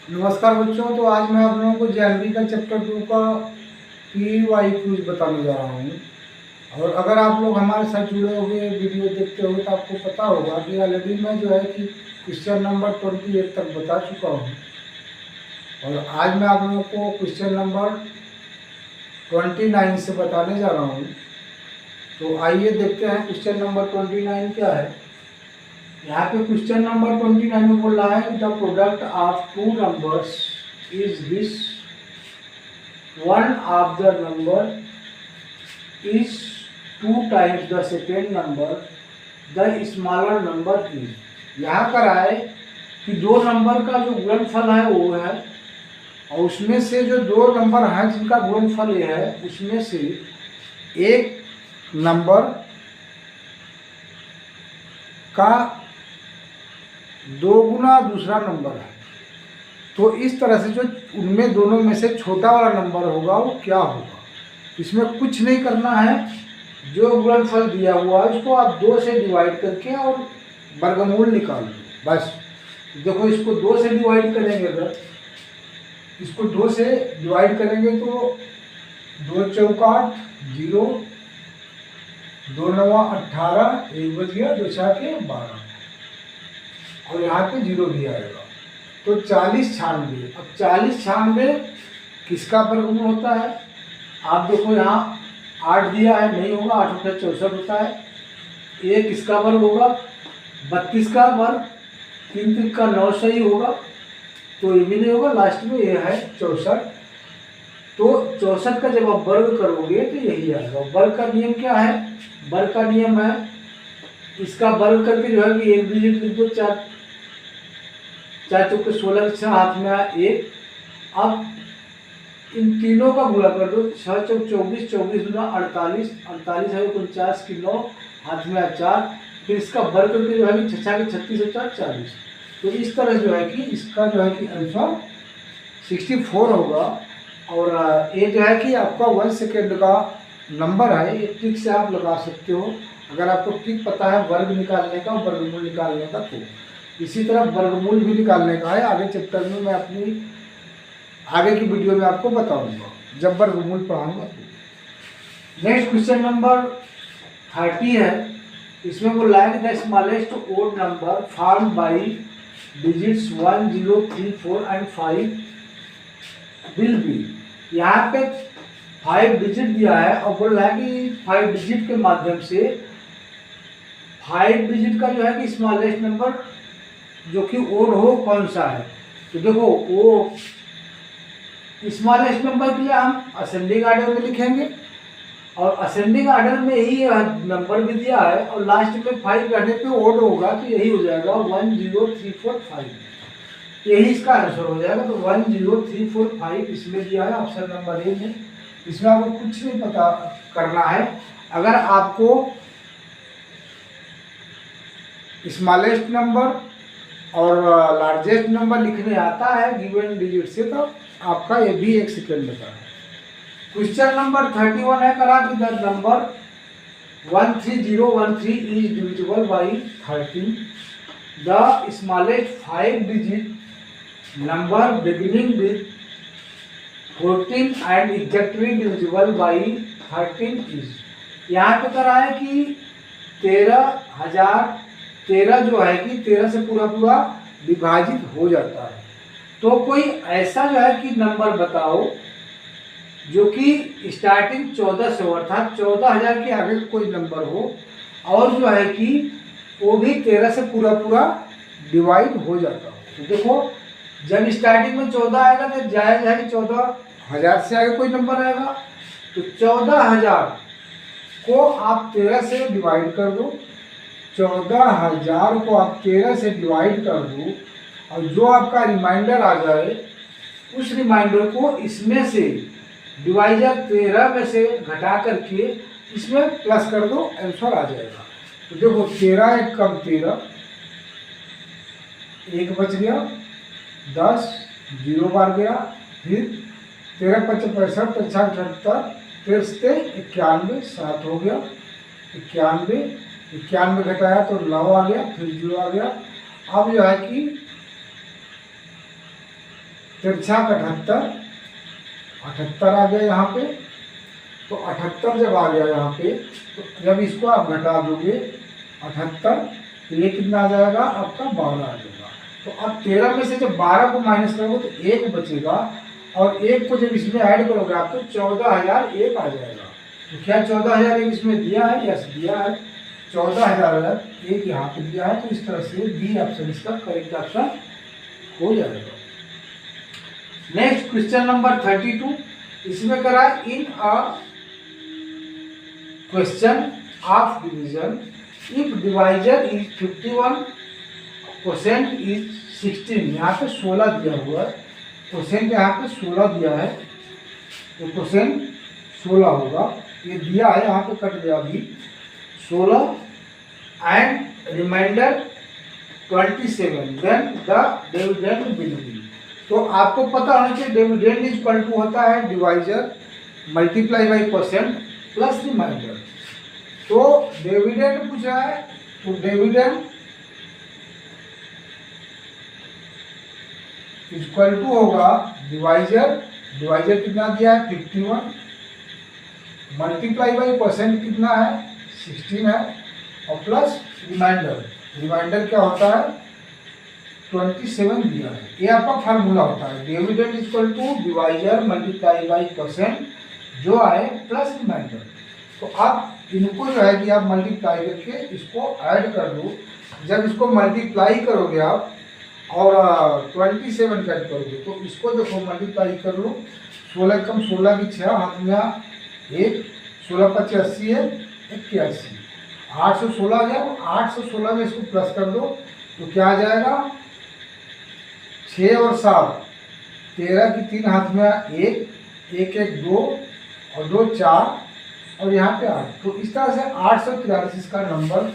नमस्कार बच्चों। तो आज मैं आप लोगों को जेएनबी का चैप्टर 2 का पीवाई क्विज बताने जा रहा हूँ। और अगर आप लोग हमारे साथ जुड़े हुए वीडियो देखते हो तो आपको पता होगा कि ऑलरेडी मैं जो है कि क्वेश्चन नंबर 28 तक बता चुका हूँ। और आज मैं आप लोगों को क्वेश्चन नंबर 29 से बताने जा रहा हूँ। तो आइए देखते हैं क्वेश्चन नंबर 29 क्या है। यहाँ पे क्वेश्चन नंबर 29 में बोल रहा है the product of two numbers is this, one of the number is two times the second number, the smaller number is. यहाँ कर रहा है कि दो नंबर का जो गुणनफल है वो है, और उसमें से जो दो नंबर हैं जिनका गुणनफल ये है उसमें से एक नंबर का दो गुना दूसरा नंबर है। तो इस तरह से जो उनमें दोनों में से छोटा वाला नंबर होगा वो क्या होगा। इसमें कुछ नहीं करना है, जो गुणनफल दिया हुआ है उसको आप 2 से डिवाइड करके और वर्गमूल निकाल लो बस। देखो इसको 2 से डिवाइड करेंगे, अगर इसको 2 से डिवाइड करेंगे तो 2 चौका 0, 2 नवा 18, 1 बच गया, 2 छाके 12, और यहाँ पे 0 भी आएगा। तो 40 96। अब 40 96 किसका वर्गमूल होता है? आप देखो यहाँ 8 दिया है, नहीं होगा, 8 होता है 64 होता है। ये किसका वर्ग होगा? 32 का वर्ग, 3 3 का 9 सही होगा, तो ये भी नहीं होगा। लास्ट में ये है 64। तो 64 का जब आप वर्ग करोगे तो यही आएगा। वर्ग का नियम क्या है? वर्ग का नियम है इसका वर्ग करके जो है कि एक डिजिट लिख दो, 4 4 चौके 16, 6 हाथ में आया 1। अब इन तीनों का गुणा कर दो, 6 चौक 24, 24 दूना 48, 48 है 49 की 9, हाथ में आया 4। फिर इसका वर्ग करके जो है कि 6 के 36 और 4 40। तो इस तरह जो है कि इसका जो है कि आंसर 64 होगा। और ये जो है कि आपका 1 सेकेंड का नंबर है, ये ट्रिक से आप लगा सकते हो अगर आपको ट्रिक पता है वर्ग निकालने का, वर्गमूल निकालने का। तो इसी तरह वर्गमूल भी निकालने का है, आगे चैप्टर में मैं अपनी आगे की वीडियो में आपको बताऊंगा जब वर्गमूल पढ़ाऊंगा। तो नेक्स्ट क्वेश्चन नंबर 30 है। इसमें बोल रहा है the smallest odd number form by digits 1 0 3 4 and 5 will be. यहाँ पे 5 डिजिट दिया है और बोल रहा है कि 5 डिजिट के माध्यम से 5 डिजिट का जो है कि स्मॉलेस्ट नंबर जो कि ओड हो कौन सा है। तो देखो वो स्मॉलेस्ट नंबर के लिए हम असेंडिंग ऑर्डर में लिखेंगे, और असेंडिंग ऑर्डर में ही नंबर भी दिया है, और लास्ट में 5 रहने पे ओड होगा तो यही हो जाएगा 1 0 3 4 5। यही इसका आंसर हो जाएगा। तो 1 0 3 4 5 इसमें दिया है ऑप्शन नंबर ए में। इसमें आपको कुछ नहीं पता करना है। अगर आपको स्मॉलेस्ट नंबर और लार्जेस्ट नंबर लिखने आता है गिवन डिजिट से, तो आपका ये भी 1 सेकेंड का है। क्वेश्चन नंबर 31 है करा कि the number 13013 is divisible by 13। The smallest 5 digit number beginning with 14 and exactly divisible by 13 is. यहाँ पे करा है कि 13 जो है कि 13 से पूरा पूरा विभाजित हो जाता है। तो कोई ऐसा जो है कि नंबर बताओ जो कि स्टार्टिंग 14 से हो, अर्थात 14,000 के आगे कोई नंबर हो, और जो है कि वो भी 13 से पूरा पूरा डिवाइड हो जाता हो। तो देखो जब स्टार्टिंग में 14 आएगा तो जायज़ है कि 14,000 से आगे कोई नंबर आएगा, तो 14,000 को आप 13 से डिवाइड कर दो। 14,000 को आप 13 से डिवाइड कर दो, और जो आपका रिमाइंडर आ जाए उस रिमाइंडर को इसमें से डिवाइजर 13 में से घटा करके इसमें प्लस कर दो, आंसर आ जाएगा। तो देखो 13 1 कम 13, 1 बच गया, 10 0 बार गया, फिर 13 5 65 55 78 13 91 7 हो गया, 91 घटाया तो 9 आ गया, फिर 0 आ गया। अब जो है कि तिरछा 78, 78 आ गया यहाँ पे। तो 78 जब आ गया यहाँ पे, तो जब इसको आप घटा दोगे 78, तो ये कितना आ जाएगा आपका 12 आ जाएगा। तो अब 13 में से जब 12 को माइनस करोगे तो 1 बचेगा, और 1 को जब इसमें ऐड करोगे आप तो 14,001 आ जाएगा। तो क्या 14,001 इसमें दिया है? यस दिया है, 14,001 यहाँ पे दिया है। तो इस तरह से बी ऑप्शन इसका करेक्ट ऑप्शन हो जाएगा। नेक्स्ट क्वेश्चन नंबर 32, इसमें करा in a question of division if divisor is 51% is 16। यहाँ पे 16 दिया हुआ है, क्वेश्चन यहाँ पे 16 दिया है, तो क्वेश्चन 16 होगा। ये दिया है यहाँ पे, कट गया अभी 16 and remainder 27, then the dividend will be. तो आपको पता होना चाहिए डिविडेंड इज इक्वल टू होता है divisor multiply by percent plus remainder. तो डिविडेंड पूछा है, तो डिविडेंड इक्वल टू होगा डिवाइजर, डिवाइजर कितना दिया है 51, मल्टीप्लाई बाई परसेंट कितना है 16 है, और प्लस रिमाइंडर, रिमाइंडर क्या होता है 27 दिया है। ये आपका फार्मूला होता है, dividend equal to divisor multiply by percent जो आए प्लस रिमाइंडर। तो आप इनको जो है कि आप मल्टीप्लाई करके इसको ऐड कर दो। जब इसको मल्टीप्लाई करोगे आप और 27 का ऐड करोगे, तो इसको देखो मल्टीप्लाई कर लो, 16 कम 16 की 6 हाथ में 1, 16 × 25 80 है 81, 816 आ गया। 816 में इसको प्लस कर दो तो क्या आ जाएगा 6 और 7 13 की 3 हाथ में 1, 1 1 2 और 2 4 और यहाँ पे 8। तो इस तरह से 843 का नंबर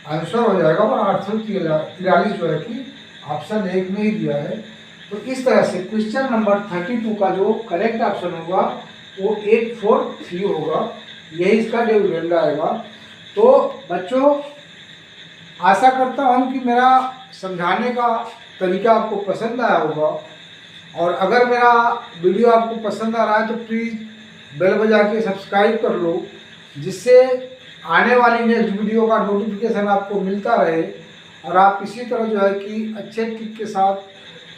आंसर हो जाएगा, और 843 जो है कि ऑप्शन 1 में ही दिया है। तो इस तरह से क्वेश्चन नंबर 32 का जो करेक्ट ऑप्शन होगा वो 843 होगा, यही इसका डिविडेंड आएगा। तो बच्चों आशा करता हूँ कि मेरा समझाने का तरीका आपको पसंद आया होगा, और अगर मेरा वीडियो आपको पसंद आ रहा है तो प्लीज़ बेल बजा के सब्सक्राइब कर लो, जिससे आने वाली नेक्स्ट वीडियो का नोटिफिकेशन आपको मिलता रहे, और आप इसी तरह जो है कि अच्छे टिप के साथ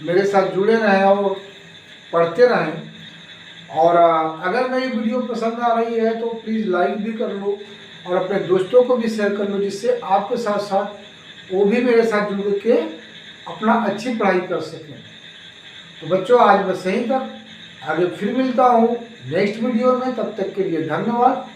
मेरे साथ जुड़े रहें और पढ़ते रहें। और अगर मेरी वीडियो पसंद आ रही है तो प्लीज़ लाइक भी कर लो और अपने दोस्तों को भी शेयर कर लो, जिससे आपके साथ साथ वो भी मेरे साथ जुड़ के अपना अच्छी पढ़ाई कर सकें। तो बच्चों आज बस यहीं तक, आगे फिर मिलता हूँ नेक्स्ट वीडियो में, तब तक के लिए धन्यवाद।